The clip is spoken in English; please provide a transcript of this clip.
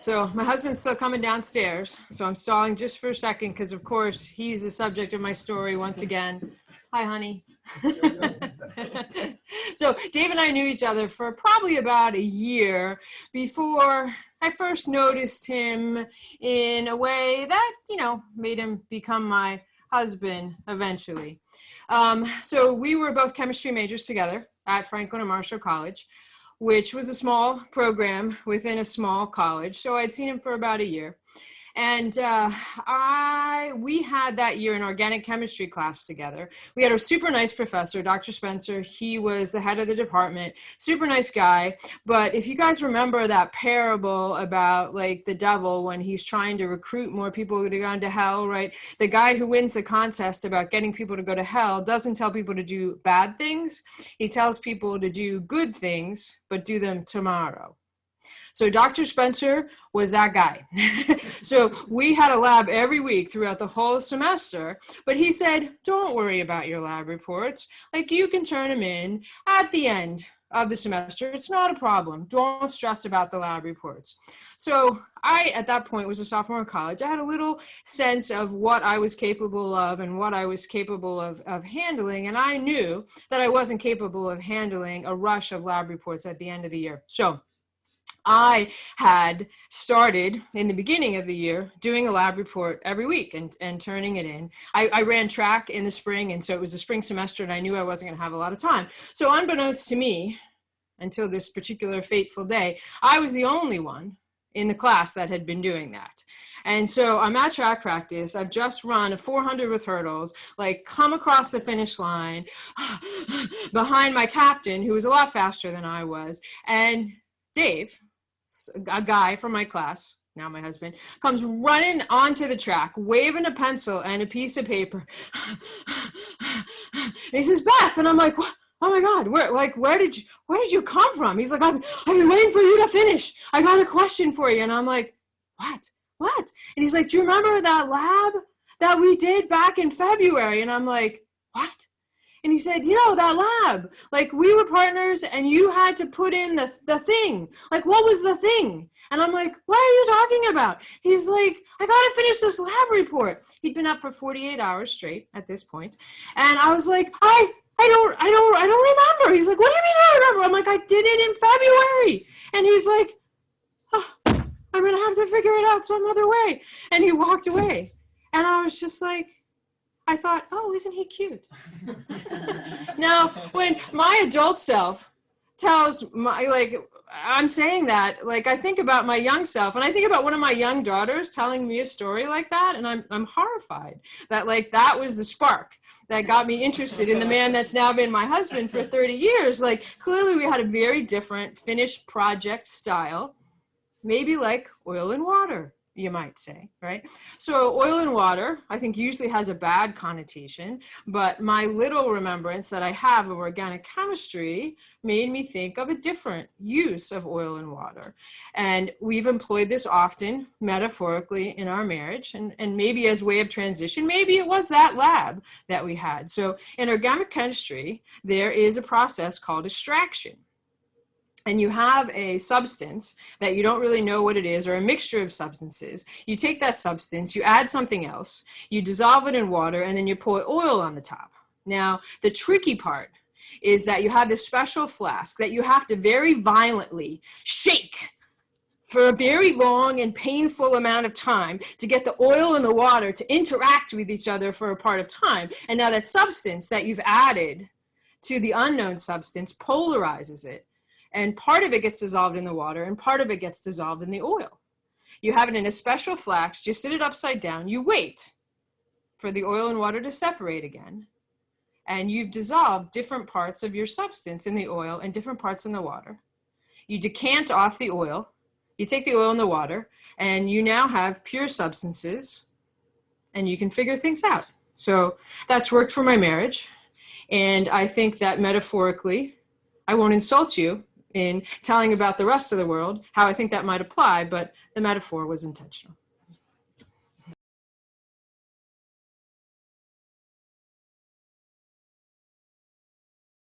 So my husband's still coming downstairs, so I'm stalling just for a second because, of course, he's the subject of my story once again. Hi, honey. So Dave and I knew each other for probably about a year before I first noticed him in a way that, made him become my husband eventually. So we were both chemistry majors together at Franklin and Marshall College, which was a small program within a small college. So I'd seen him for about a year. And we had that year an organic chemistry class together. We had a super nice professor, Dr. Spencer. He was the head of the department, super nice guy. But if you guys remember that parable about like the devil when he's trying to recruit more people to go into hell, right? The guy who wins the contest about getting people to go to hell doesn't tell people to do bad things. He tells people to do good things, but do them tomorrow. So Dr. Spencer was that guy. So we had a lab every week throughout the whole semester, but he said, don't worry about your lab reports. Like you can turn them in at the end of the semester. It's not a problem. Don't stress about the lab reports. So I, at that point, was a sophomore in college. I had a little sense of what I was capable of and what I was capable of handling. And I knew that I wasn't capable of handling a rush of lab reports at the end of the year. So I had started in the beginning of the year doing a lab report every week and turning it in. I ran track in the spring, and so it was a spring semester, and I knew I wasn't going to have a lot of time. So unbeknownst to me, until this particular fateful day, I was the only one in the class that had been doing that. And so I'm at track practice. I've just run a 400 with hurdles, like come across the finish line behind my captain, who was a lot faster than I was. And Dave, a guy from my class, now my husband, comes running onto the track, waving a pencil and a piece of paper. And he says, Beth, and I'm like, what? Oh my God, where did you come from? He's like, I've been waiting for you to finish. I got a question for you. And I'm like, what? And he's like, do you remember that lab that we did back in February? And I'm like, what? And he said, that lab, like we were partners and you had to put in the thing. Like, what was the thing? And I'm like, what are you talking about? He's like, I got to finish this lab report. He'd been up for 48 hours straight at this point. And I was like, I don't remember. He's like, what do you mean I don't remember? I'm like, I did it in February. And he's like, oh, I'm going to have to figure it out some other way. And he walked away. And I was just like, I thought, oh, isn't he cute? Now, when my adult self tells I'm saying that, like, I think about my young self, and I think about one of my young daughters telling me a story like that, and I'm horrified that, like, that was the spark that got me interested in the man that's now been my husband for 30 years. Like, clearly we had a very different finished project style, maybe like oil and water, you might say, right? So oil and water, I think usually has a bad connotation, but my little remembrance that I have of organic chemistry made me think of a different use of oil and water. And we've employed this often metaphorically in our marriage, and maybe as a way of transition, maybe it was that lab that we had. So in organic chemistry, there is a process called extraction. And you have a substance that you don't really know what it is, or a mixture of substances. You take that substance, you add something else, you dissolve it in water, and then you pour oil on the top. Now, the tricky part is that you have this special flask that you have to very violently shake for a very long and painful amount of time to get the oil and the water to interact with each other for a part of time. And now that substance that you've added to the unknown substance polarizes it. And part of it gets dissolved in the water, and part of it gets dissolved in the oil. You have it in a special flask, you sit it upside down, you wait for the oil and water to separate again, and you've dissolved different parts of your substance in the oil and different parts in the water. You decant off the oil, you take the oil and the water, and you now have pure substances, and you can figure things out. So that's worked for my marriage, and I think that metaphorically, I won't insult you in telling about the rest of the world, how I think that might apply, but the metaphor was intentional.